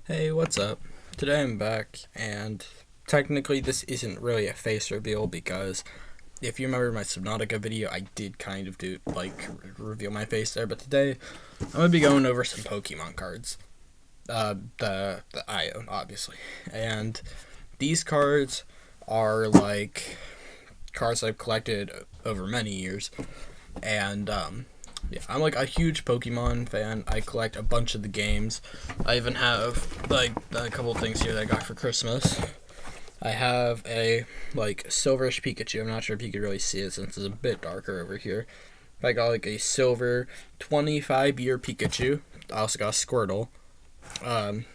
Hey, what's up? Today I'm back, and technically this isn't really a face reveal because if you remember my Subnautica video, I did kind of do, reveal my face there, but today I'm going to be going over some Pokemon cards. The I own, obviously. And these cards are, cards I've collected over many years, and, yeah, I'm like a huge Pokemon fan. I collect a bunch of the games. I even have like a couple of things here that I got for Christmas. I have a silverish Pikachu. I'm not sure if you can really see it since it's a bit darker over here. I got like a silver 25-year Pikachu. I also got a Squirtle.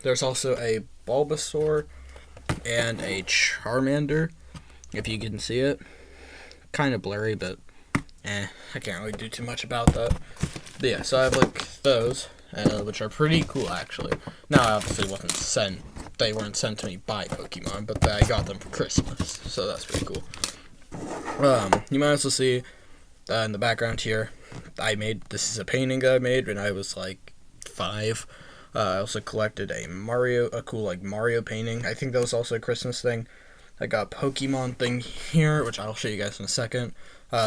There's also a Bulbasaur and a Charmander. If you can see it, kind of blurry, but I can't really do too much about that. But yeah, so I have like those, which are pretty cool actually. Now I obviously wasn't sent; they weren't sent to me by Pokemon, but I got them for Christmas, so that's pretty cool. You might also see in the background here, this is a painting that I made when I was like 5. I also collected a cool Mario painting. I think that was also a Christmas thing. I got a Pokemon thing here, which I'll show you guys in a second.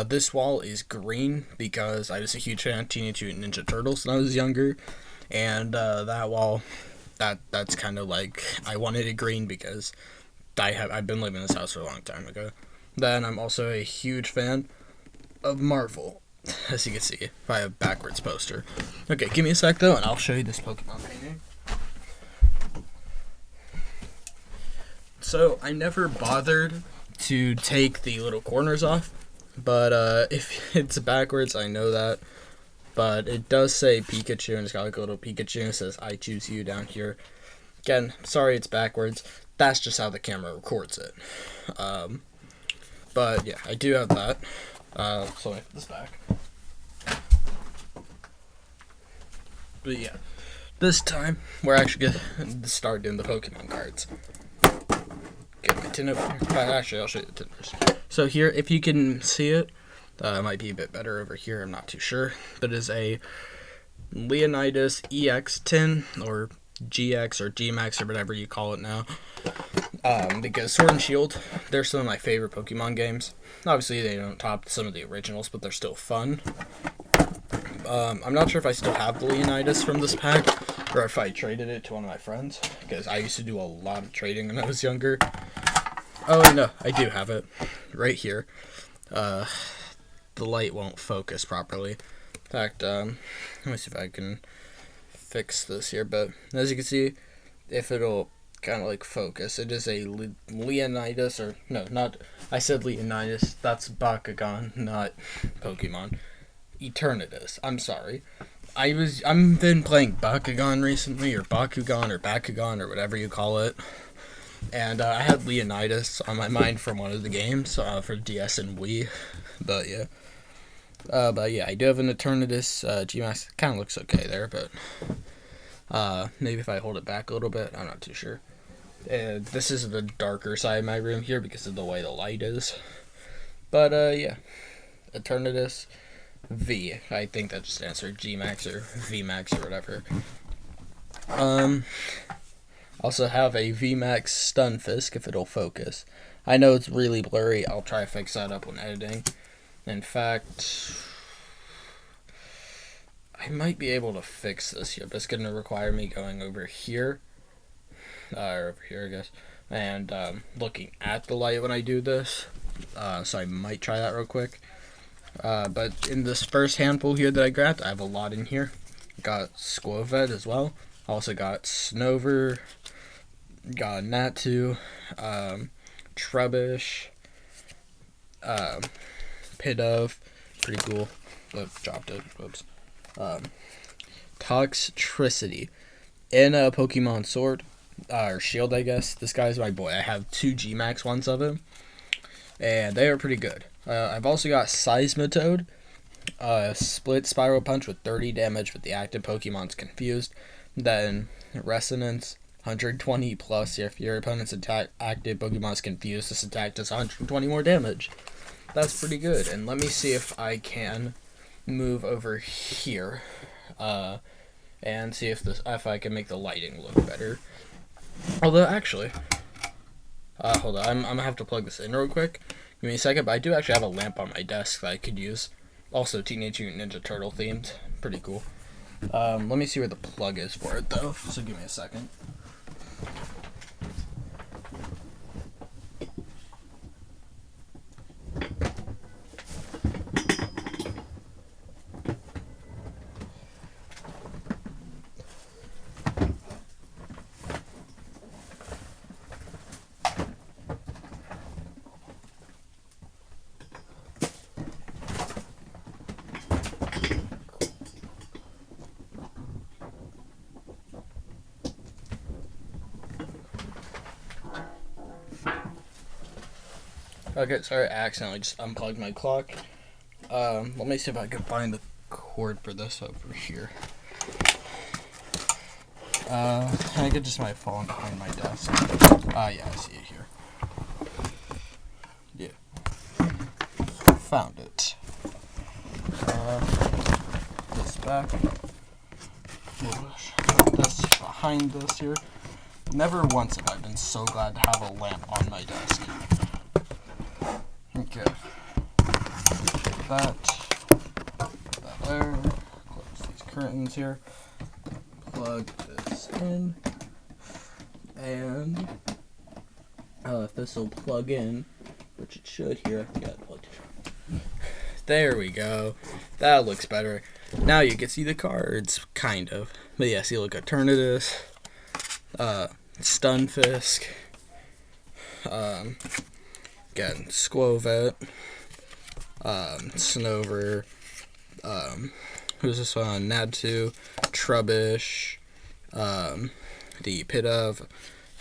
This wall is green because I was a huge fan of Teenage Mutant Ninja Turtles when I was younger, and that wall, that's kind of like I wanted it green because I've been living in this house for a long time ago. Then I'm also a huge fan of Marvel, as you can see by a backwards poster. Okay, give me a sec though, and I'll show you this Pokemon painting. So I never bothered to take the little corners off, but if it's backwards, I know that. But it does say Pikachu, and it's got like a little Pikachu, and it says "I choose you" down here. Again, sorry it's backwards. That's just how the camera records it. But yeah, I do have that. So let me put this back. But yeah, this time we're actually gonna start doing the Pokemon cards. Get my tin over here. Actually, I'll show you the tin first. So here, if you can see it, it might be a bit better over here. I'm not too sure. But it is a Leonidas EX tin, or GX or GMAX or whatever you call it now. Because Sword and Shield, they're some of my favorite Pokemon games. Obviously, they don't top some of the originals, but they're still fun. I'm not sure if I still have the Leonidas from this pack, or if I traded it to one of my friends, because I used to do a lot of trading when I was younger. Oh, no, I do have it right here. The light won't focus properly. In fact, let me see if I can fix this here, but as you can see, if it'll kind of focus, it is a Leonidas, or no, not, I said Leonidas, that's Bakugan, not Pokemon. Eternatus, I'm sorry. I've been playing Bakugan recently, or Bakugan, or whatever you call it. And I had Leonidas on my mind from one of the games for DS and Wii, but yeah. I do have an Eternatus Gmax. Kind of looks okay there, but maybe if I hold it back a little bit, I'm not too sure. This is the darker side of my room here because of the way the light is. But yeah, Eternatus V. I think that just stands for Gmax or VMAX or whatever. Also have a VMAX Stunfisk if it'll focus. I know it's really blurry. I'll try to fix that up when editing. In fact, I might be able to fix this here, but it's going to require me going over here. Or over here, I guess. And looking at the light when I do this. So I might try that real quick. But in this first handful here that I grabbed, I have a lot in here. Got Squoved as well. Also got Snover. Got Natu. Trubbish. Pidove. Pretty cool. Oh, dropped it. Whoops. Toxtricity. In a Pokemon Sword. Or Shield, I guess. This guy's my boy. I have 2 Gmax ones of him. And they are pretty good. I've also got Seismitoad, split Spiral Punch with 30 damage with the active Pokemon's confused. Then Resonance, 120 plus if your opponent's active Pokemon's confused. This attack does 120 more damage. That's pretty good. And let me see if I can move over here and see if I can make the lighting look better. Although, actually, hold on, I'm gonna have to plug this in real quick. Give me a second, but I do actually have a lamp on my desk that I could use. Also, Teenage Mutant Ninja Turtle themed. Pretty cool. Let me see where the plug is for it, though. So give me a second. Okay, sorry, I accidentally just unplugged my clock. Let me see if I can find the cord for this over here. I get just my phone behind my desk. Yeah, I see it here. Yeah. Found it. This back. Put this behind this here. Never once have I been so glad to have a lamp on my desk. Okay. That there. Close these curtains here. Plug this in. And if this will plug in, which it should here, I forgot to plug it. There we go. That looks better. Now you can see the cards, kind of. But yeah, see, look, Eternatus, Stunfisk, again, Squovet, Snover, who's this one? Natu, Trubbish, the Pidove,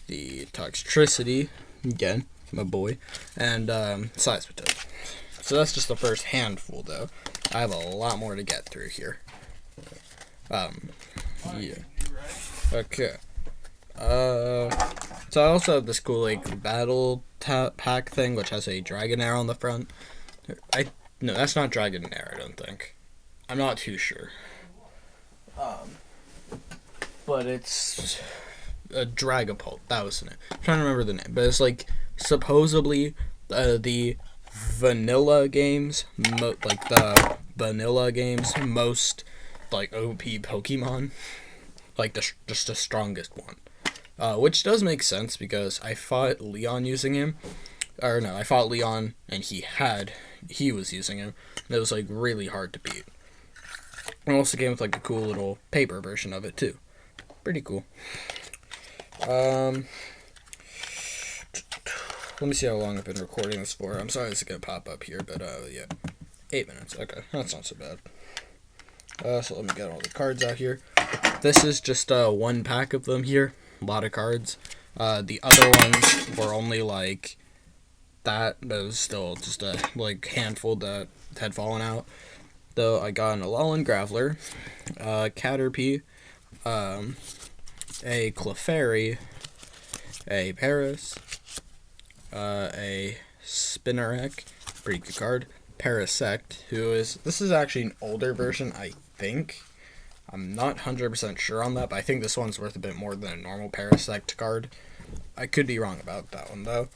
the Toxtricity, again, my boy, and Seismitoad. So that's just the first handful, though. I have a lot more to get through here. Yeah. Okay. So I also have this cool, like, battle pack thing, which has a Dragonair on the front. No, that's not Dragonair, I don't think. I'm not too sure. But it's a Dragapult. That was the name. I'm trying to remember the name. But it's, like, supposedly the vanilla games, like the vanilla games, most, like, OP Pokemon. Like, just the strongest one. Which does make sense, because I fought Leon using him. Or, no, I fought Leon, and he was using him. And it was, like, really hard to beat. And also came with, like, a cool little paper version of it, too. Pretty cool. Let me see how long I've been recording this for. I'm sorry this is gonna pop up here, but, yeah. 8 minutes. Okay, that's not so bad. So let me get all the cards out here. This is just, one pack of them here. A lot of cards. The other ones were only, like, that, but it was still just a, like, handful that had fallen out. Though I got an Alolan Graveler, Caterpie, a Clefairy, a Paris, a Spinarak, pretty good card, Parasect, this is actually an older version, I think. I'm not 100% sure on that, but I think this one's worth a bit more than a normal Parasect card. I could be wrong about that one, though.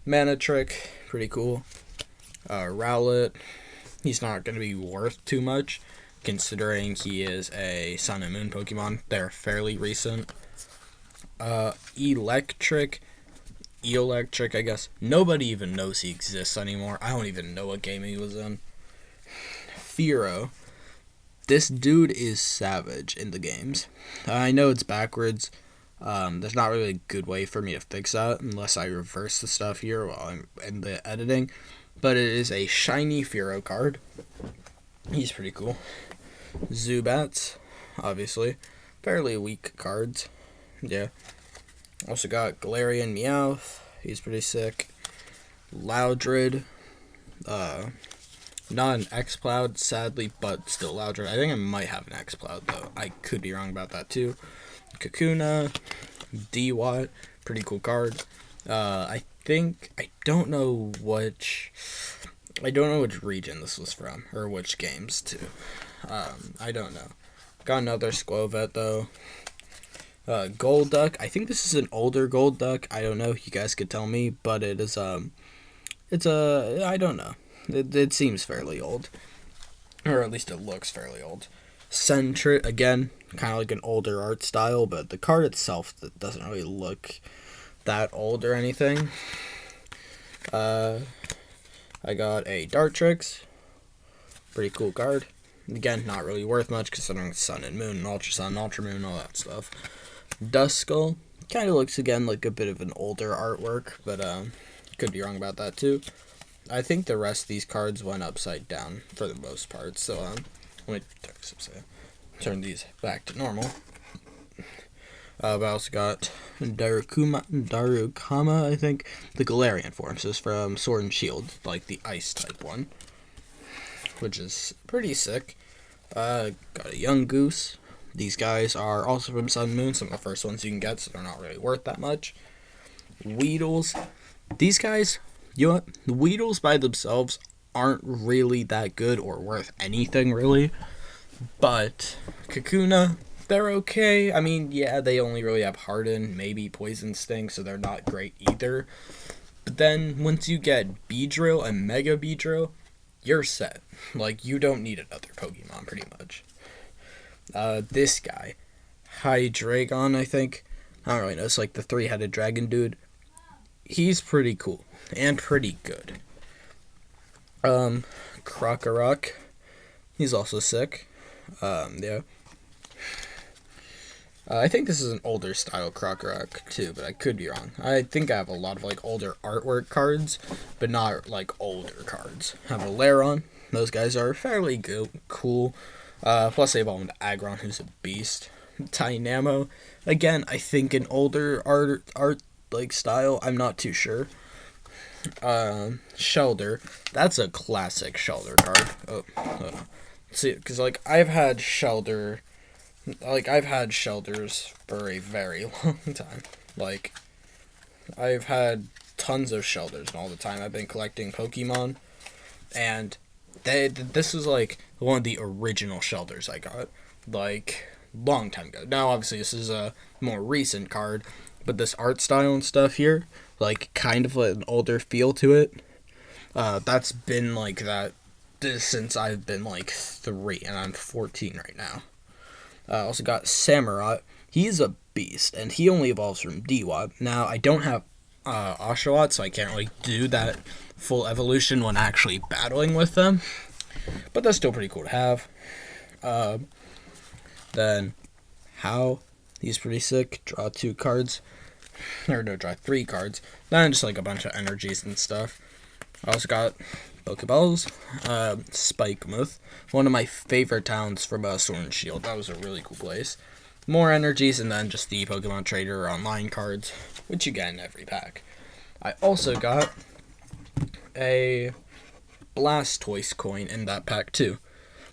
Manatrick, pretty cool. Rowlet, he's not going to be worth too much, considering he is a Sun and Moon Pokemon. They're fairly recent. Electric, I guess. Nobody even knows he exists anymore. I don't even know what game he was in. Fearow. This dude is savage in the games. I know it's backwards. There's not really a good way for me to fix that unless I reverse the stuff here while I'm in the editing. But it is a shiny Fearow card. He's pretty cool. Zubats, obviously. Fairly weak cards. Yeah. Also got Galarian Meowth. He's pretty sick. Loudred. Not an X-Cloud, sadly, but still Loudred. I think I might have an X-Cloud, though. I could be wrong about that, too. Kakuna. D-Watt. Pretty cool card. I don't know which region this was from, or which games, too. I don't know. Got another Squovet, though. Golduck. I think this is an older Golduck. I don't know. You guys could tell me, but it is it's I don't know. It seems fairly old, or at least it looks fairly old. Centric again, kind of like an older art style, but the card itself that doesn't really look that old or anything. I got a Dartrix. Pretty cool card. Again, not really worth much considering Sun and Moon and Ultra Sun, Ultra Moon, all that stuff. Duskull. Kind of looks again like a bit of an older artwork, but could be wrong about that too. I think the rest of these cards went upside down for the most part, so let me turn these back to normal. I also got Darukama, I think. The Galarian form. This is from Sword and Shield, like the ice type one, which is pretty sick. Got a Young Goose. These guys are also from Sun and Moon, some of the first ones you can get, so they're not really worth that much. Weedles. These guys, you know what? The Weedles by themselves aren't really that good or worth anything, really. But Kakuna, they're okay. I mean, yeah, they only really have Harden, maybe Poison Sting, so they're not great either. But then, once you get Beedrill and Mega Beedrill, you're set. Like, you don't need another Pokemon, pretty much. This guy, Hydreigon, I think. I don't really know. It's like the three-headed dragon dude. He's pretty cool and pretty good. Croco Rock. He's also sick. Yeah. I think this is an older style Croco Rock too, but I could be wrong. I think I have a lot of like older artwork cards, but not like older cards. I have a Lairon. Those guys are fairly good, cool. Plus they evolved into Aggron, who's a beast. Dynamo. Again, I think an older art like style. I'm not too sure. Sheldor. That's a classic Sheldor card. Oh. See, because like I've had Sheldors for a very long time. Like I've had tons of Sheldors all the time. I've been collecting Pokemon, and this was like one of the original Sheldors I got, like long time ago. Now obviously this is a more recent card, but this art style and stuff here, like kind of like an older feel to it. That's been like that since I've been like 3, and I'm 14 right now. Also got Samurott. He's a beast, and he only evolves from D-Watt. Now, I don't have Oshawott, so I can't really do that full evolution when actually battling with them. But that's still pretty cool to have. Then, How. He's pretty sick. Draw 2 cards. Or no, draw 3 cards. Then just like a bunch of energies and stuff. I also got Pokeballs, Spikemuth, one of my favorite towns from Sword and Shield. That was a really cool place. More energies, and then just the Pokemon Trader online cards, which you get in every pack. I also got a Blastoise coin in that pack too.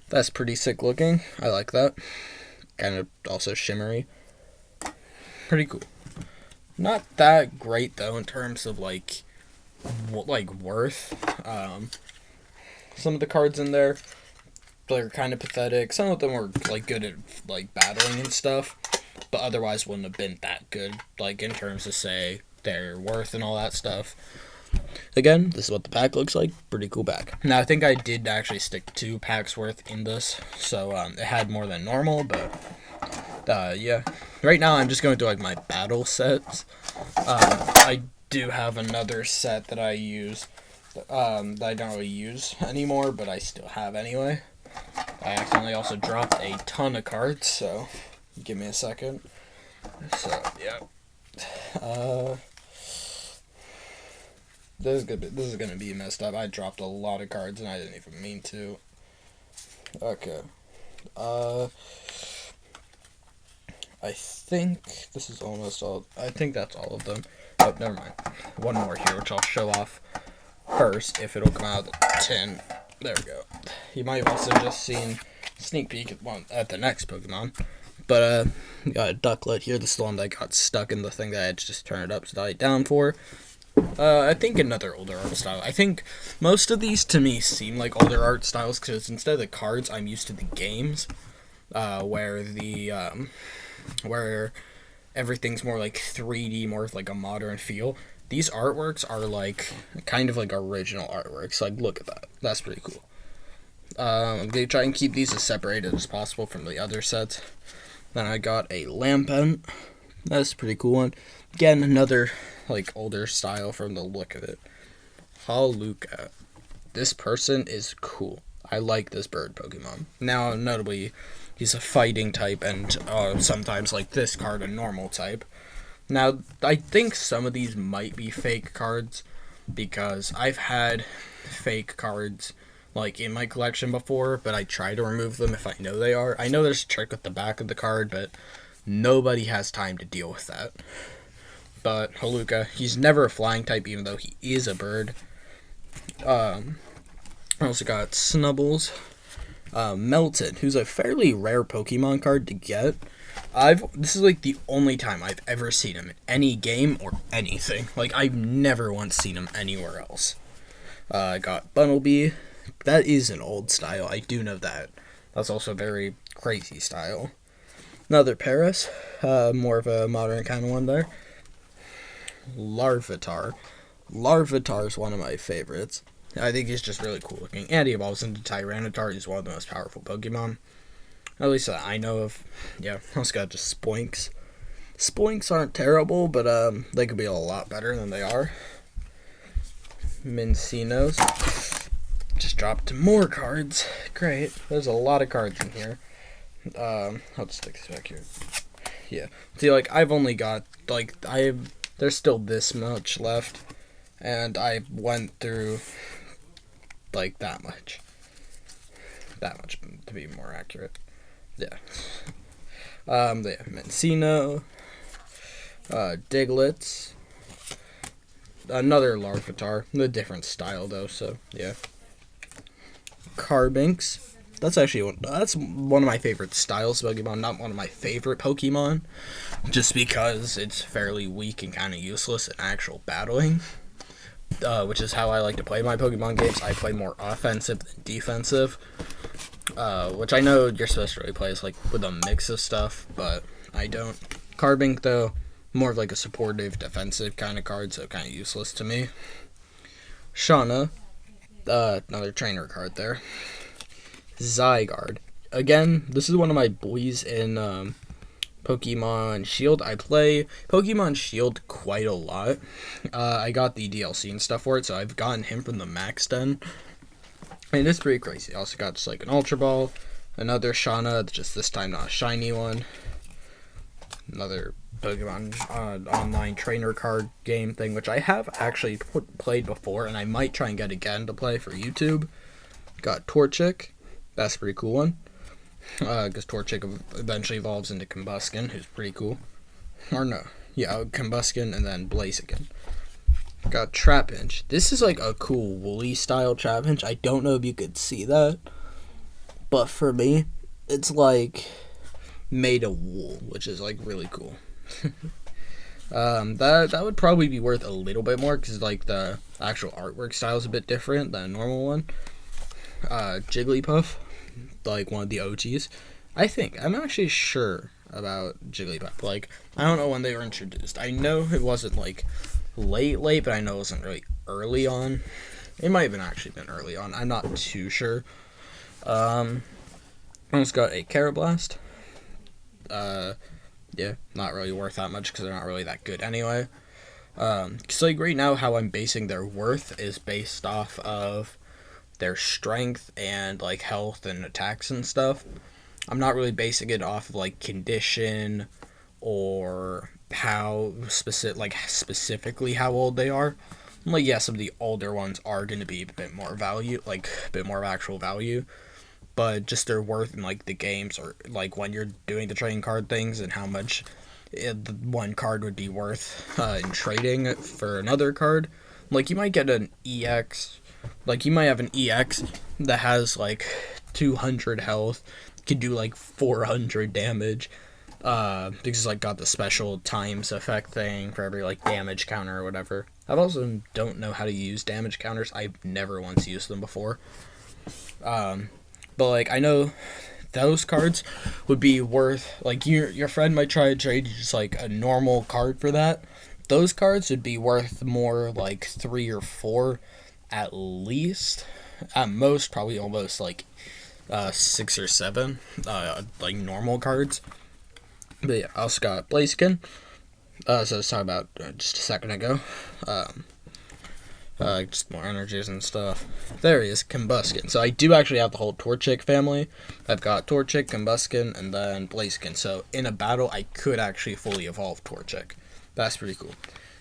That's pretty sick looking. I like that. Kind of also shimmery. Pretty cool. Not that great though in terms of like worth. Some of the cards in there, they're kind of pathetic. Some of them were like good at like battling and stuff, but otherwise wouldn't have been that good, like in terms of say their worth and all that stuff. Again, this is what the pack looks like. Pretty cool pack. Now I think I did actually stick 2 packs worth in this, so it had more than normal, but yeah. Right now I'm just going through like my battle sets. I do have another set that I use that I don't really use anymore, but I still have anyway. I accidentally also dropped a ton of cards, so give me a second. So yeah, this is gonna be messed up. I dropped a lot of cards and I didn't even mean to. Okay, I think this is almost all. I think that's all of them. Oh, never mind. One more here, which I'll show off first, if it'll come out of the tin. There we go. You might have also just seen a sneak peek at the next Pokemon. But, got a Ducklet here. This is the one that got stuck in the thing that I had to just turn it upside down for. I think another older art style. I think most of these, to me, seem like older art styles, because instead of the cards, I'm used to the games, where everything's more like 3D, more of like a modern feel. These artworks are like kind of like original artworks. Like, look at that. That's pretty cool. I'm going to try and keep these as separated as possible from the other sets. Then I got a Lampent. That's a pretty cool one. Again, another like older style from the look of it. Haluka. This person is cool. I like this bird Pokemon. Now, notably, he's a fighting type and sometimes like this card a normal type. Now, I think some of these might be fake cards because I've had fake cards like in my collection before, but I try to remove them if I know they are. I know there's a trick with the back of the card, but nobody has time to deal with that. But Haluka, he's never a flying type even though he is a bird. I also got Snubbles. Melted, who's a fairly rare Pokemon card to get. This is like the only time I've ever seen him in any game or anything. Like, I've never once seen him anywhere else. I got Bunnelby. That is an old style, I do know that. That's also a very crazy style. Another Paris, more of a modern kind of one there. Larvitar. Larvitar is one of my favorites. I think he's just really cool looking. And he evolves into Tyranitar. He's one of the most powerful Pokemon. At least that I know of. Yeah, I also got just Spoinks. Spoinks aren't terrible, but they could be a lot better than they are. Mincinos. Just dropped more cards. Great. There's a lot of cards in here. I'll just stick this back here. Yeah. See, like, I've only got, like, there's still this much left. And I went through, like, that much. That much, to be more accurate. Yeah. They have Mincino. Diglets. Another Larvitar. A different style, though, so, yeah. Carbinks. That's one of my favorite styles of Pokemon, not one of my favorite Pokemon, just because it's fairly weak and kind of useless in actual battling, which is how I like to play my Pokemon games. I play more offensive than defensive, which I know you're supposed to really play is like with a mix of stuff, but I don't. Carbink, though, more of like a supportive, defensive kind of card, so kind of useless to me. Shauna, another trainer card there. Zygarde. Again, this is one of my boys in Pokemon Shield. I play Pokemon Shield quite a lot. I got the DLC and stuff for it, so I've gotten him from the Max Den. And it's pretty crazy. I also got just like an Ultra Ball, another Shauna, just this time not a shiny one. Another Pokemon online trainer card game thing, which I have actually played before, and I might try and get again to play for YouTube. Got Torchic. That's a pretty cool one. Because Torchic eventually evolves into Combuskin, who's pretty cool. Or no. Yeah, Combuskin and then Blaziken. Got Trapinch. This is like a cool woolly style Trapinch. I don't know if you could see that. But for me, it's like made of wool, which is like really cool. That would probably be worth a little bit more because like the actual artwork style is a bit different than a normal one. Jigglypuff, like one of the OGs. I'm actually sure about Jigglypuff. Like, I don't know when they were introduced. I know it wasn't like late, but I know it wasn't really early on. It might have actually been early on. I'm not too sure. I almost got a Carablast. Yeah, not really worth that much because they're not really that good anyway. Because like right now, how I'm basing their worth is based off of their strength and like health and attacks and stuff. I'm not really basing it off of like condition or how specifically how old they are. Like, yeah, some of the older ones are going to be a bit more value, like a bit more of actual value, but just their worth in like the games or like when you're doing the trading card things and how much one card would be worth in trading for another card. Like, you might get an EX. Like, you might have an EX that has, like, 200 health, can do, like, 400 damage, because it's, like, got the special times effect thing for every, like, damage counter or whatever. I also don't know how to use damage counters. I've never once used them before. But, like, I know those cards would be worth, like, your friend might try to trade you just like a normal card for that. Those cards would be worth more like 3 or 4 at least. At most, probably almost like 6 or 7 like normal cards. But yeah, I also got Blaziken. So I was talking about just a second ago. Just more energies and stuff. There he is, Combuskin. So I do actually have the whole Torchic family. I've got Torchic, Combuskin, and then Blaziken. So in a battle, I could actually fully evolve Torchic. That's pretty cool.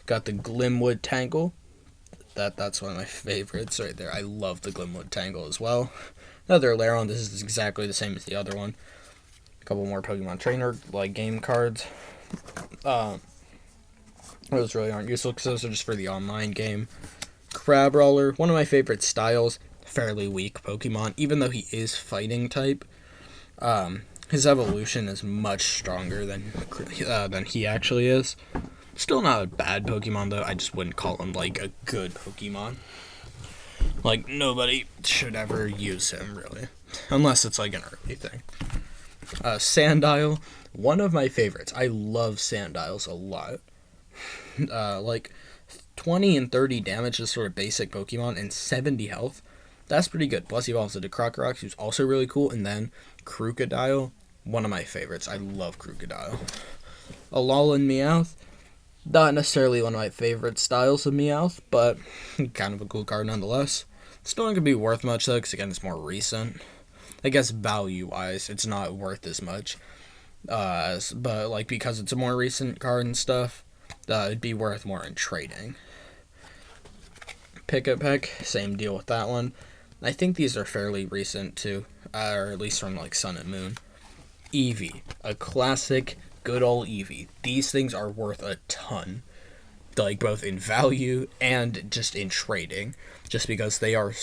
Got the Glimwood Tangle. That's one of my favorites right there. I love the Glimwood Tangle as well. Another Laron. This is exactly the same as the other one. A couple more Pokemon Trainer like game cards. Those really aren't useful because those are just for the online game. Crabrawler, one of my favorite styles. Fairly weak Pokemon, even though he is fighting type. His evolution is much stronger than he actually is. Still not a bad Pokemon though. I just wouldn't call him like a good Pokemon. Like nobody should ever use him really, unless it's like an early thing. Sandile, one of my favorites. I love Sandiles a lot. Like 20 and 30 damage is sort of basic Pokemon and 70 health. That's pretty good. Plus he evolves into Croco Rock, who's also really cool. And then Crocodile, one of my favorites. I love Crocodile. Alolan Meowth, not necessarily one of my favorite styles of Meowth, but kind of a cool card nonetheless. Still not going to be worth much though, because again, it's more recent. I guess value-wise, it's not worth as much. But like because it's a more recent card and stuff, it'd be worth more in trading. Pick-a-Peck, same deal with that one. I think these are fairly recent too, or at least from like Sun and Moon. Eevee, a classic, good old Eevee. These things are worth a ton, like both in value and just in trading, just because they are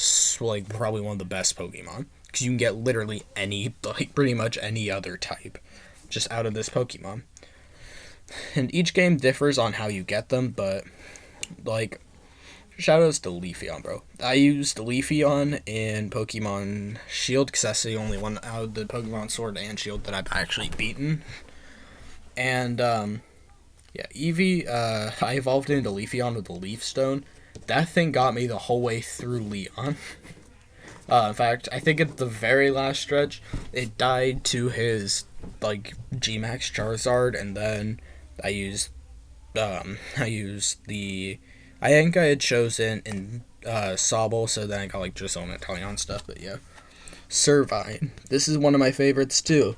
like probably one of the best Pokemon. Because you can get literally any, like pretty much any other type, just out of this Pokemon. And each game differs on how you get them, but like, shoutouts to Leafeon, bro. I used Leafeon in Pokemon Shield because that's the only one out of the Pokemon Sword and Shield that I've actually beaten. And yeah, Eevee, I evolved into Leafeon with the Leaf Stone. That thing got me the whole way through Leon. In fact, I think at the very last stretch, it died to his like G-Max Charizard, and then I used the, I think I had chosen in Sobble, so then I got like Drizzle and Italian stuff, but yeah. Servine. This is one of my favorites too,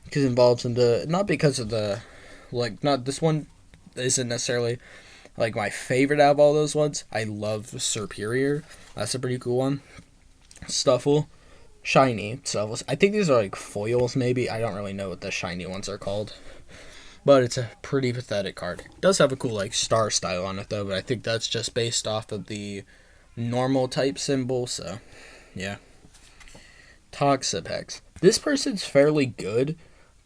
because it involves into, not because of the, like, not, this one isn't necessarily like my favorite out of all those ones. I love Superior. That's a pretty cool one. Stuffle. Shiny Stuffles. I think these are like foils maybe. I don't really know what the shiny ones are called. But it's a pretty pathetic card. It does have a cool like star style on it though, but I think that's just based off of the normal type symbol, so yeah. Toxapex. This person's fairly good,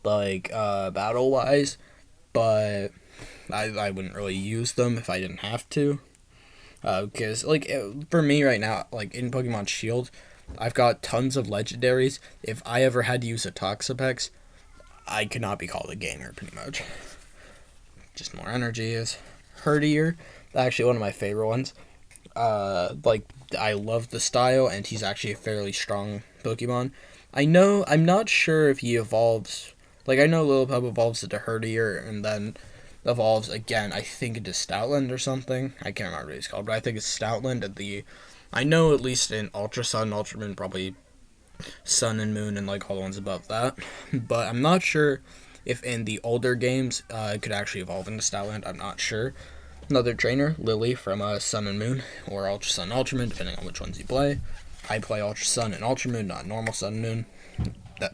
like battle wise, but I wouldn't really use them if I didn't have to. Because like for me right now, like in Pokemon Shield, I've got tons of legendaries. If I ever had to use a Toxapex, I could not be called a gamer, pretty much. Just more energy is Herdier. Actually, one of my favorite ones. Like, I love the style, and he's actually a fairly strong Pokemon. I'm not sure if he evolves. Like, I know Lillipup evolves into Herdier, and then evolves again, I think, into Stoutland or something. I can't remember what he's called, but I think it's Stoutland. I know at least in Ultra Sun, Ultra Moon, probably Sun and Moon and like all the ones above that, but I'm not sure if in the older games it could actually evolve into Stoutland. I'm not sure. Another trainer, Lily from Sun and Moon, or Ultra Sun, Ultra Moon, depending on which ones you play. I play Ultra Sun and Ultra Moon, not normal Sun and Moon.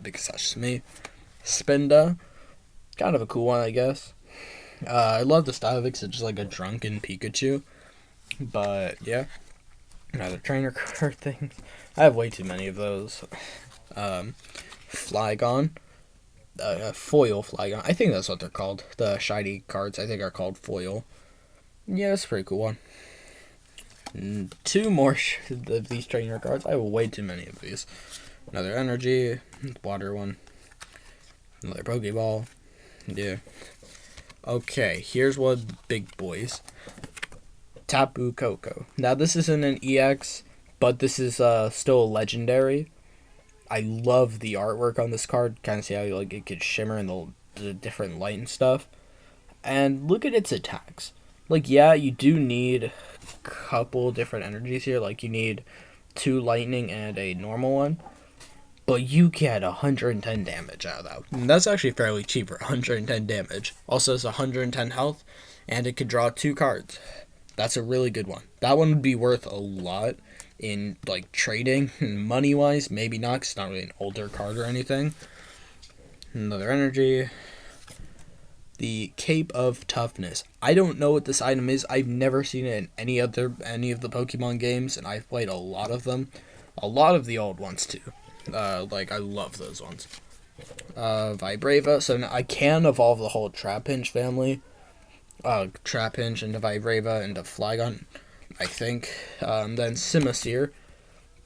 Because that's just me. Spinda, kind of a cool one, I guess. I love the style of it because it's just like a drunken Pikachu. But yeah, another trainer card thing. I have way too many of those. Flygon. Foil Flygon. I think that's what they're called. The shiny cards, I think, are called foil. Yeah, that's a pretty cool one. 2 more of these trainer cards. I have way too many of these. Another energy. Water one. Another Pokeball. Yeah. Okay, here's one of the big boys. Tapu Koko. Now, this isn't an EX, but this is still a legendary. I love the artwork on this card. Kind of see how like it could shimmer in the different light and stuff. And look at its attacks. Like, yeah, you do need a couple different energies here. Like, you need 2 lightning and a normal one. But you get 110 damage out of that. And that's actually fairly cheap for 110 damage. Also, it's 110 health, and it could draw 2 cards. That's a really good one. That one would be worth a lot in, like, trading. Money-wise, maybe not, because it's not really an older card or anything. Another energy. The Cape of Toughness. I don't know what this item is. I've never seen it in any of the Pokemon games, and I've played a lot of them. A lot of the old ones, too. Like, I love those ones. Vibrava. So now I can evolve the whole Trapinch family. Trapinch into Vibrava into Flygon, I think. Then Simisear.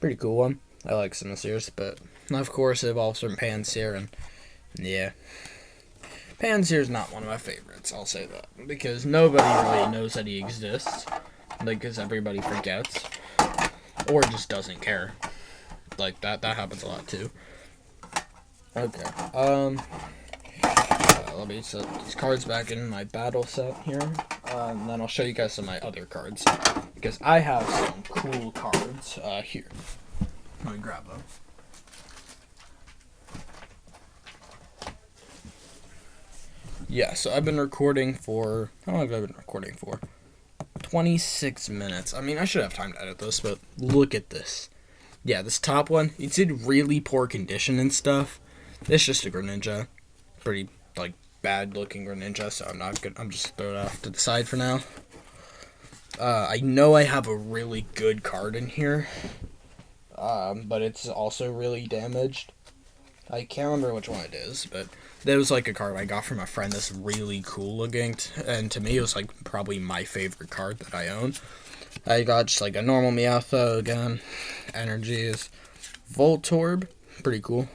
Pretty cool one. I like Simisears, but of course it evolves from Pansear, and yeah. Pansear's not one of my favorites, I'll say that. Because nobody really knows that he exists. Because everybody forgets. Or just doesn't care. Like, that happens a lot, too. Okay, let me set these cards back in my battle set here. And then I'll show you guys some of my other cards. Because I have some cool cards, here. Let me grab them. Yeah, so I've been recording for, how long have I been recording for? 26 minutes. I mean, I should have time to edit this, but look at this. Yeah, this top one, it's in really poor condition and stuff. It's just a Greninja. Pretty, like, bad looking Greninja, so I'm just throwing it off to the side for now. I know I have a really good card in here, but it's also really damaged. I can't remember which one it is, but there was like a card I got from a friend that's really cool looking, and to me it was like probably my favorite card that I own. I got just like a normal Meowth again, energies, Voltorb, pretty cool.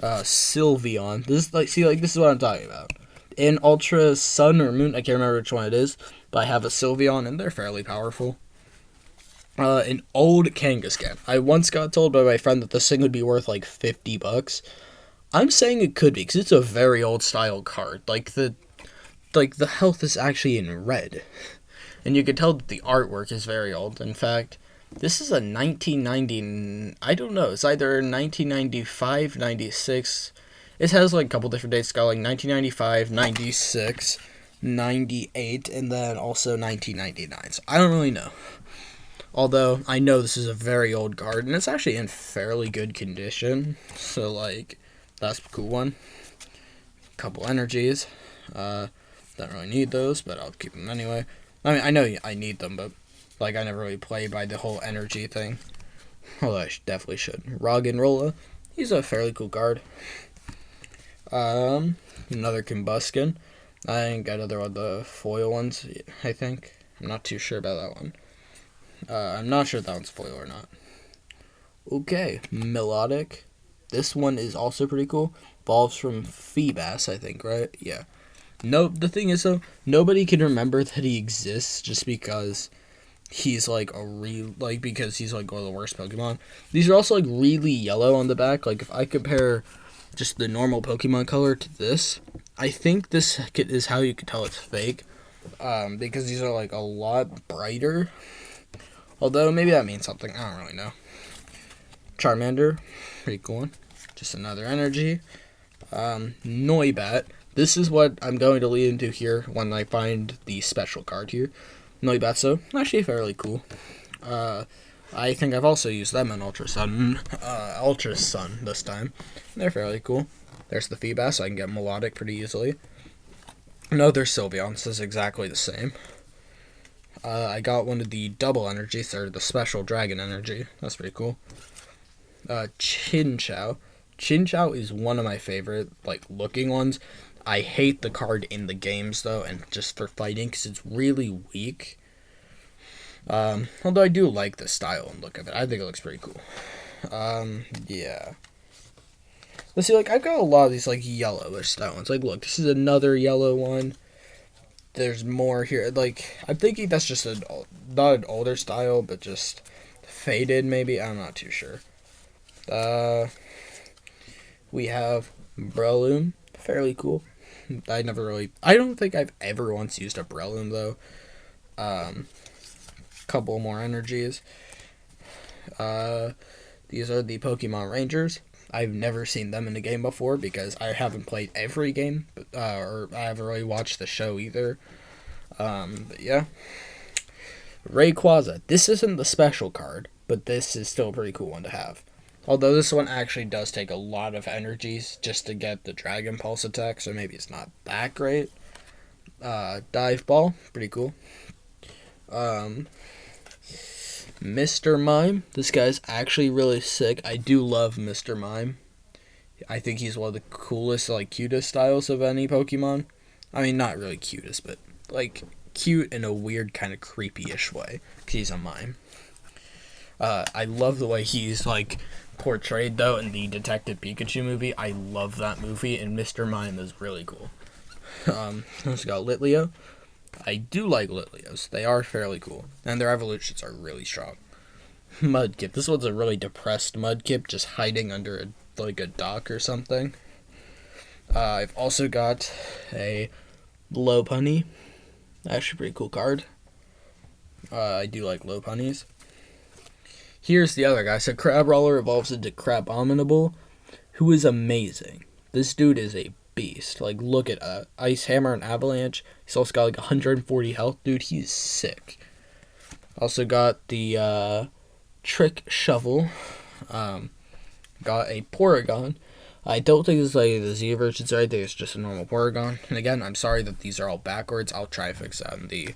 Sylveon. This is like, see, like, this is what I'm talking about. In Ultra Sun or Moon, I can't remember which one it is, but I have a Sylveon, and they're fairly powerful. An old Kangaskhan. I once got told by my friend that this thing would be worth like $50. I'm saying it could be, because it's a very old style card. Like the health is actually in red. And you can tell that the artwork is very old. In fact, this is a 1990, I don't know, it's either 1995, 96. It has like a couple different dates. It's got like 1995, 96, 98, and then also 1999. So I don't really know. Although, I know this is a very old card, and it's actually in fairly good condition. So, like, that's a cool one. Couple energies. Don't really need those, but I'll keep them anyway. I mean, I know I need them, but, like, I never really play by the whole energy thing. Although I definitely should. Roggenrola. He's a fairly cool card. Another Combuskin. I ain't got another one of the foil ones, I think. I'm not too sure about that one. I'm not sure if that one's foil or not. Okay, Melodic. This one is also pretty cool. Evolves from Feebas, I think, right? Yeah. No, the thing is, though, nobody can remember that he exists just because he's, like, because he's, like, one of the worst Pokemon. These are also, like, really yellow on the back. Like, if I compare just the normal Pokemon color to this, I think this is how you can tell it's fake. Because these are, like, a lot brighter. Although, maybe that means something. I don't really know. Charmander. Pretty cool one. Just another energy. Noibat. This is what I'm going to lead into here when I find the special card here. Noibatsu. Actually fairly cool. I think I've also used them in Ultra Sun this time. They're fairly cool. There's the Feebas, so I can get Melodic pretty easily. Another Sylveon. This is exactly the same. I got one of the double energies, or the special dragon energy. That's pretty cool. Chinchou. Chinchou is one of my favorite, like, looking ones. I hate the card in the games, though, and just for fighting, because it's really weak. Although I do like the style and look of it. I think it looks pretty cool. Yeah. Let's see, like, I've got a lot of these, like, yellowish style ones. Like, look, this is another yellow one. There's more here. Like, I'm thinking that's just not an older style, but just faded, maybe. I'm not too sure. We have Breloom. Fairly cool. I don't think I've ever once used a Breloom, though. Couple more energies. These are the Pokemon Rangers. I've never seen them in a game before because I haven't played every game, or I haven't really watched the show either. But yeah. Rayquaza. This isn't the special card, but this is still a pretty cool one to have. Although this one actually does take a lot of energies just to get the Dragon Pulse attack, so maybe it's not that great. Dive Ball. Pretty cool. Mr. Mime. This guy's actually really sick. I do love Mr. Mime. I think he's one of the coolest, like, cutest styles of any Pokemon. I mean, not really cutest, but, like, cute in a weird kind of creepy-ish way. Because he's a mime. I love the way he's, like, portrayed, though, in the Detective Pikachu movie. I love that movie, and Mr. Mime is really cool. Let's go Litleo. I do like Litleos. They are fairly cool. And their evolutions are really strong. Mudkip. This one's a really depressed Mudkip, just hiding under a dock or something. I've also got a Lopunny. Actually, pretty cool card. I do like Lopunnies. Here's the other guy. So Crabrawler evolves into Crabominable, who is amazing. This dude is a beast. Like, look at Ice Hammer and Avalanche. He's also got like 140 health. Dude, he's sick. Also got the Trick Shovel. Got a Porygon. I don't think this is like the Z version, so I think it's just a normal Porygon. And again, I'm sorry that these are all backwards. I'll try to fix that in the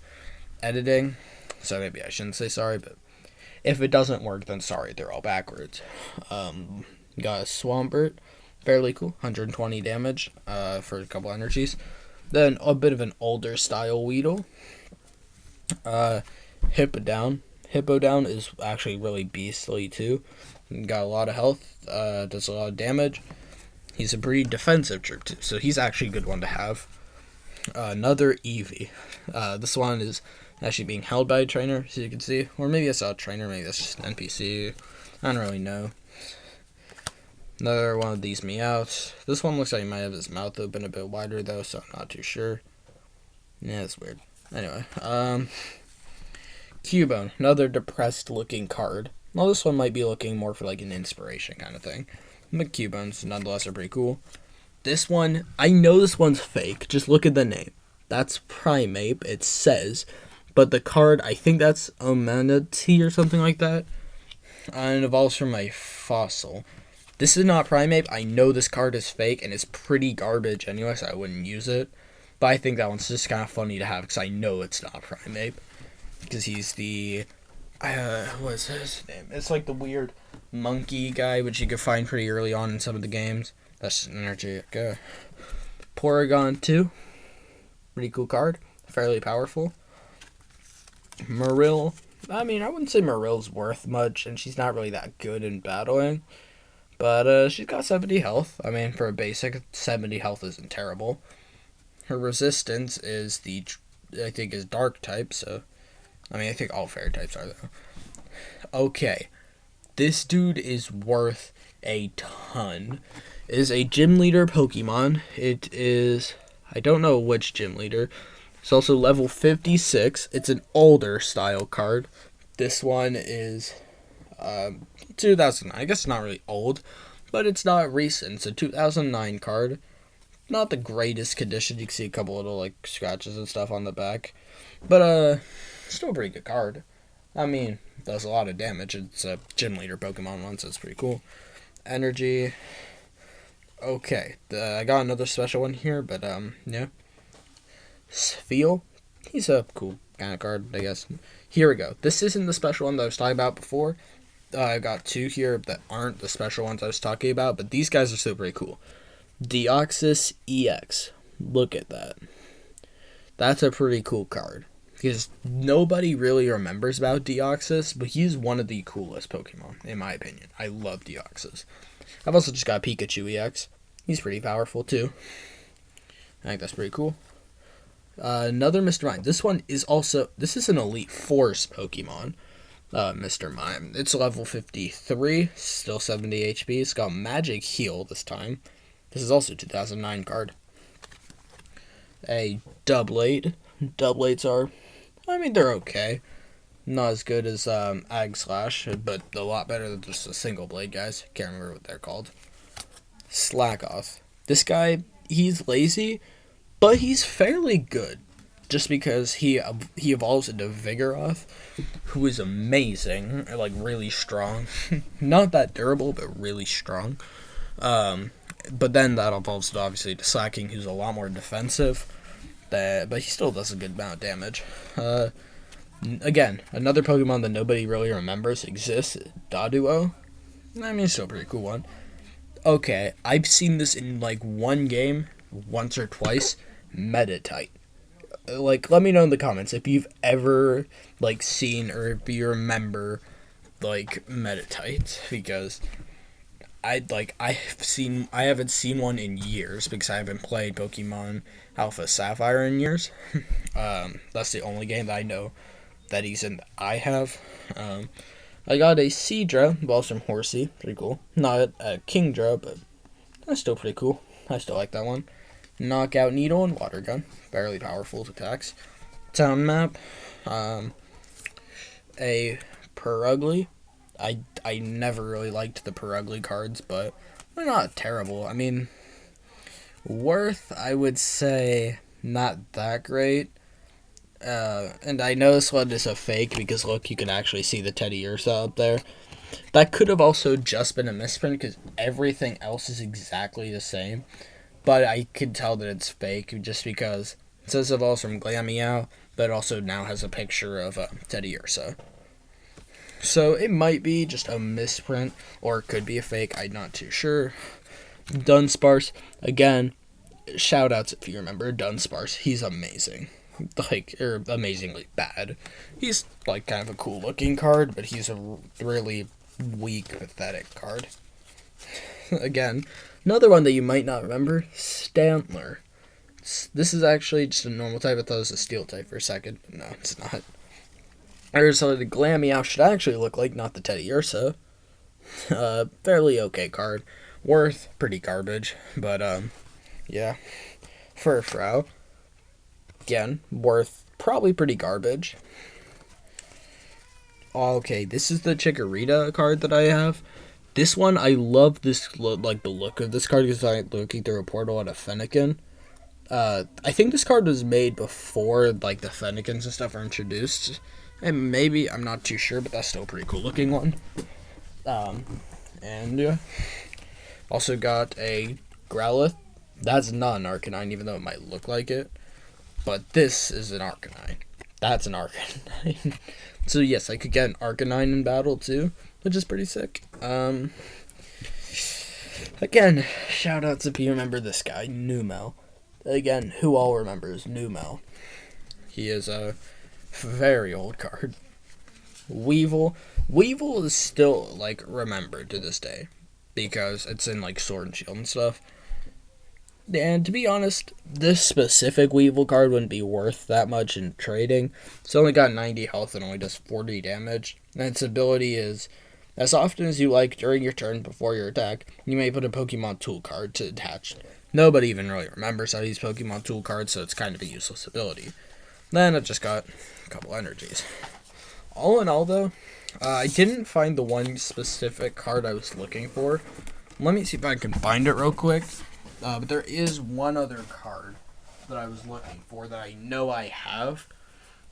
editing. So maybe I shouldn't say sorry, but if it doesn't work, then sorry, they're all backwards. Got a Swampert. Fairly cool. 120 damage for a couple energies. Then a bit of an older style Weedle. Hippowdon. Hippowdon is actually really beastly too. Got a lot of health. Does a lot of damage. He's a pretty defensive troop too, so he's actually a good one to have. Another Eevee. This one is actually being held by a trainer, so you can see. Or maybe it's not a trainer, maybe that's just an NPC. I don't really know. Another one of these Meowths. This one looks like he might have his mouth open a bit wider though, so I'm not too sure. Yeah, it's weird. Anyway, Cubone. Another depressed looking card. Well, this one might be looking more for like an inspiration kind of thing. But Cubones, nonetheless, are pretty cool. This one, I know this one's fake. Just look at the name. That's Primeape, it says. But the card, I think that's Amenity or something like that. And it evolves from a fossil. This is not Primeape. I know this card is fake, and it's pretty garbage anyway, so I wouldn't use it. But I think that one's just kind of funny to have, because I know it's not Primeape. Because he's the... what's his name? It's like the weird monkey guy, which you could find pretty early on in some of the games. That's just an energy. Okay. Porygon 2. Pretty cool card. Fairly powerful. Marill. I mean, I wouldn't say Marill's worth much, and she's not really that good in battling. But she's got 70 health. I mean, for a basic, 70 health isn't terrible. Her resistance is I think is dark type, so... I mean, I think all fairy types are, though. Okay. This dude is worth a ton. It is a gym leader Pokemon. It is... I don't know which gym leader. It's also level 56. It's an older style card. This one is 2009. I guess it's not really old, but it's not recent. It's a 2009 card. Not the greatest condition. You can see a couple little like scratches and stuff on the back. But still a pretty good card. I mean, does a lot of damage. It's a gym leader Pokemon one, so it's pretty cool. Energy. Okay, I got another special one here, but yeah. Sfeel. He's a cool kind of card, I guess. Here we go. This isn't the special one that I was talking about before. I got two here that aren't the special ones I was talking about, but these guys are still pretty cool. Deoxys EX. Look at that. That's a pretty cool card. because nobody really remembers about Deoxys, but he's one of the coolest Pokemon, in my opinion. I love Deoxys. I've also just got Pikachu EX. He's pretty powerful, too. I think that's pretty cool. Another Mr. Mime. This is an Elite Force Pokemon. Mr. Mime. It's level 53, still 70 HP. It's got Magic Heal this time. This is also a 2009 card. A Doublade. Doublades are, they're okay. Not as good as Ag Slash, but a lot better than just a single blade, guys. Can't remember what they're called. Slackoth. This guy, he's lazy, but he's fairly good. Just because he evolves into Vigoroth, who is amazing, like really strong. Not that durable, but really strong. But then that evolves to obviously to Slacking, who's a lot more defensive. But he still does a good amount of damage. Again, another Pokemon that nobody really remembers exists, Doduo. It's still a pretty cool one. Okay, I've seen this in like one game, once or twice. Meditite. Like, let me know in the comments if you've ever like seen or if you remember like Meditite, because I haven't seen one in years because I haven't played Pokemon Alpha Sapphire in years. That's the only game that I know that he's in that I have. I got a Seadra, balls from Horsey, pretty cool. Not a Kingdra, but that's still pretty cool. I still like that one. Knockout Needle and Water Gun, fairly powerful attacks. Town Map, a Purugly. I never really liked the Purugly cards, but they're not terrible. Worth, I would say, not that great. And I know this one is a fake because look, you can actually see the Teddy Ursa up there. That could have also just been a misprint because everything else is exactly the same. But I can tell that it's fake just because it says it evolves from Glameow, but it also now has a picture of Teddy Ursa. So it might be just a misprint, or it could be a fake. I'm not too sure. Dunsparce, again, shoutouts if you remember Dunsparce. He's amazing. Amazingly bad. He's like kind of a cool looking card, but he's a really weak, pathetic card. Again, another one that you might not remember, Stantler. This is actually just a normal type. I thought it was a steel type for a second. No, it's not. So the Glameow should actually look like, not the Teddy Ursa. Fairly okay card. Worth, pretty garbage. But, yeah. Furfrou. Again, Worth, probably pretty garbage. Okay, this is the Chikorita card that I have. This one, I love this, like, the look of this card because I'm looking through a portal at a Fennekin. I think this card was made before, like, the Fennekins and stuff are introduced. And maybe, I'm not too sure, but that's still a pretty cool looking one. And, yeah. Also got a Growlithe. That's not an Arcanine, even though it might look like it. But this is an Arcanine. That's an Arcanine. So, yes, I could get an Arcanine in battle, too, which is pretty sick. Again, shoutouts if you remember this guy, Numel. Again, who all remembers Numel? He is a very old card. Weevil. Weevil is still, like, remembered to this day. Because it's in, like, Sword and Shield and stuff. And to be honest, this specific Weevil card wouldn't be worth that much in trading. It's only got 90 health and only does 40 damage. And its ability is, as often as you like during your turn before your attack, you may put a Pokemon Tool card to attach. Nobody even really remembers how to use Pokemon Tool cards, so it's kind of a useless ability. Then it just got a couple energies. All in all, though, I didn't find the one specific card I was looking for. Let me see if I can find it real quick. But there is one other card that I was looking for that I know I have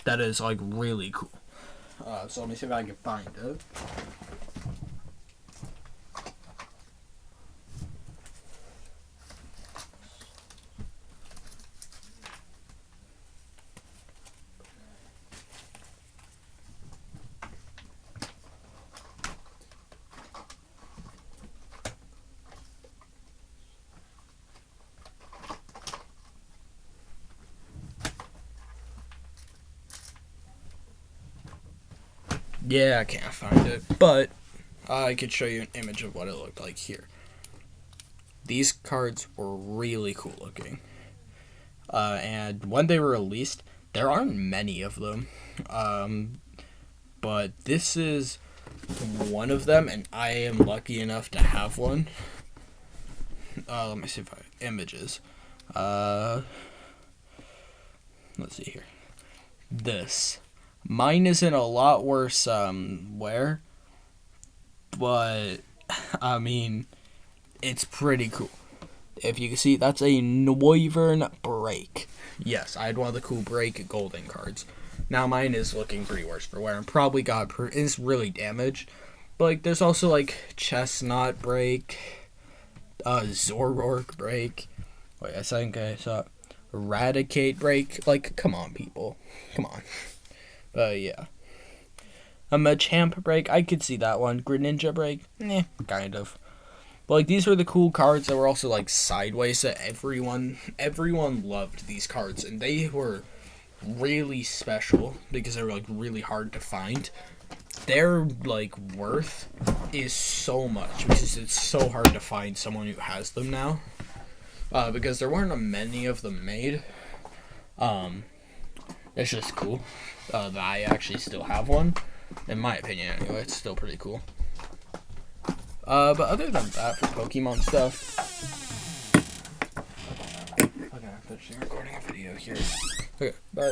that is, like, really cool. So let me see if I can find it. Yeah, I can't find it, but I could show you an image of what it looked like here. These cards were really cool looking. And when they were released, there aren't many of them. But this is one of them, and I am lucky enough to have one. Let me see if I have images. Let's see here. This. Mine isn't a lot worse wear, but I mean, it's pretty cool. If you can see, that's a Noivern Break. Yes, I had one of the cool Break Golden cards. Now mine is looking pretty worse for wear and probably is really damaged. But like, there's also like Chestnut Break, Zorork Break. Wait, I think I saw Eradicate Break. Like, come on, people, come on. But yeah, a Machamp Break. I could see that one. Greninja Break. Kind of. But like, these were the cool cards that were also like sideways that everyone loved these cards, and they were really special because they were like really hard to find. Their like worth is so much because it's so hard to find someone who has them now. Because there weren't many of them made. It's just cool that I actually still have one. In my opinion, anyway, it's still pretty cool. But other than that, for Pokemon stuff, okay, I'm finishing recording a video here. Okay, but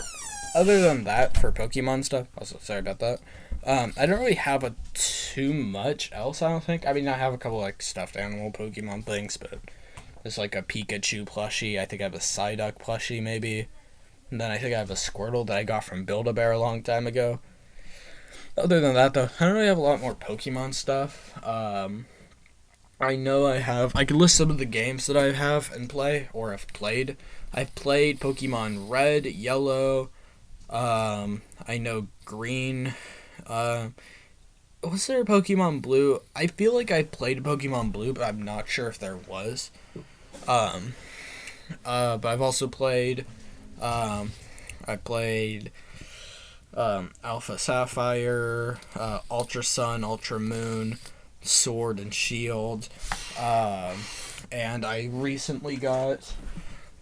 other than that, for Pokemon stuff, also sorry about that. I don't really have too much else. I don't think. I mean, I have a couple like stuffed animal Pokemon things, but there's like a Pikachu plushie. I think I have a Psyduck plushie maybe, and then I think I have a Squirtle that I got from Build-A-Bear a long time ago. Other than that, though, I don't really have a lot more Pokemon stuff. I know I can list some of the games that I have and play, or have played. I've played Pokemon Red, Yellow, I know Green, was there a Pokemon Blue? I feel like I played Pokemon Blue, but I'm not sure if there was. But I've also played, Alpha Sapphire, Ultra Sun, Ultra Moon, Sword and Shield, and I recently got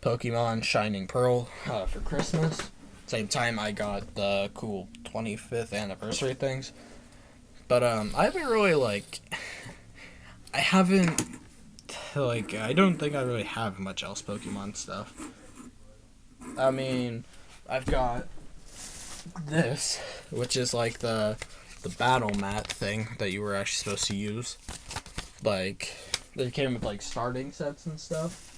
Pokemon Shining Pearl for Christmas. Same time I got the cool 25th anniversary things. But I haven't really I don't think I really have much else Pokemon stuff. I mean, I've got this, which is like the battle mat thing that you were actually supposed to use. Like, they came with like starting sets and stuff.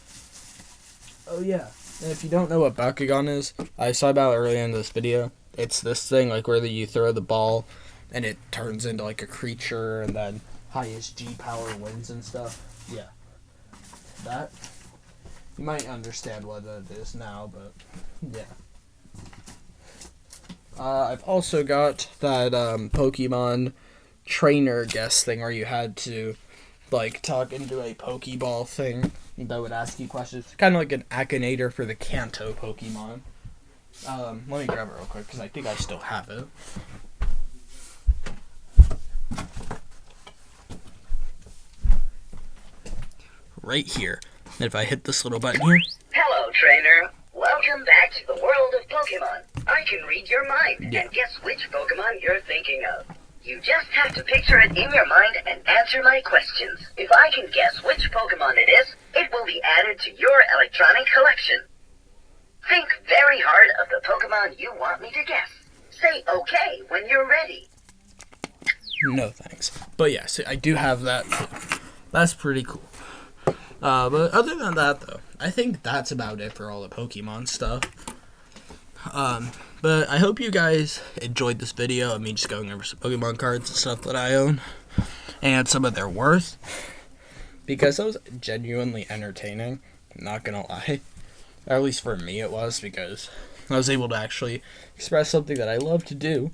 Oh yeah, and if you don't know what Bakugan is, I saw about it earlier in this video. It's this thing like where you throw the ball and it turns into like a creature, and then highest G power wins and stuff. Yeah, that, you might understand what it is now, but yeah. I've also got that Pokemon trainer guest thing where you had to like talk into a Pokeball thing that would ask you questions. Kind of like an Akinator for the Kanto Pokemon. Let me grab it real quick because I think I still have it. Right here. And if I hit this little button here. Hello, trainer. Welcome back to the world of Pokemon. I can read your mind and guess which Pokemon you're thinking of. You just have to picture it in your mind and answer my questions. If I can guess which Pokemon it is, it will be added to your electronic collection. Think very hard of the Pokemon you want me to guess. Say okay when you're ready. No thanks. But yeah, see, I do have that too. That's pretty cool. But other than that, though, I think that's about it for all the Pokemon stuff. But I hope you guys enjoyed this video of me just going over some Pokemon cards and stuff that I own, and some of their worth, because that was genuinely entertaining, not gonna lie. Or at least for me it was, because I was able to actually express something that I love to do,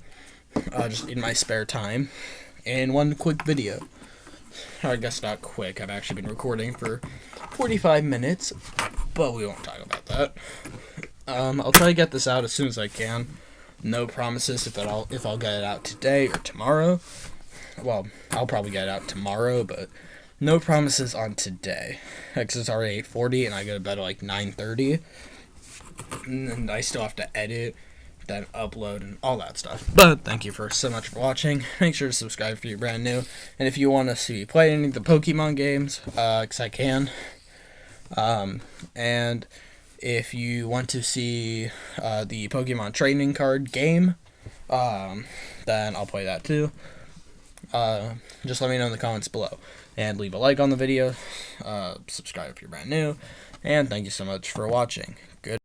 just in my spare time, in one quick video. I guess not quick, I've actually been recording for 45 minutes, but we won't talk about that. I'll try to get this out as soon as I can, No promises if I'll get it out today or tomorrow. Well, I'll probably get it out tomorrow, but no promises on today. Because it's already 8:40 and I go to bed at like 9:30. And I still have to edit, then upload, and all that stuff. But thank you so much for watching. Make sure to subscribe if you're brand new. And if you want to see me play any of the Pokemon games, because I can. And if you want to see the Pokemon trading card game, then I'll play that too. Just let me know in the comments below. And leave a like on the video. Subscribe if you're brand new. And thank you so much for watching. Good.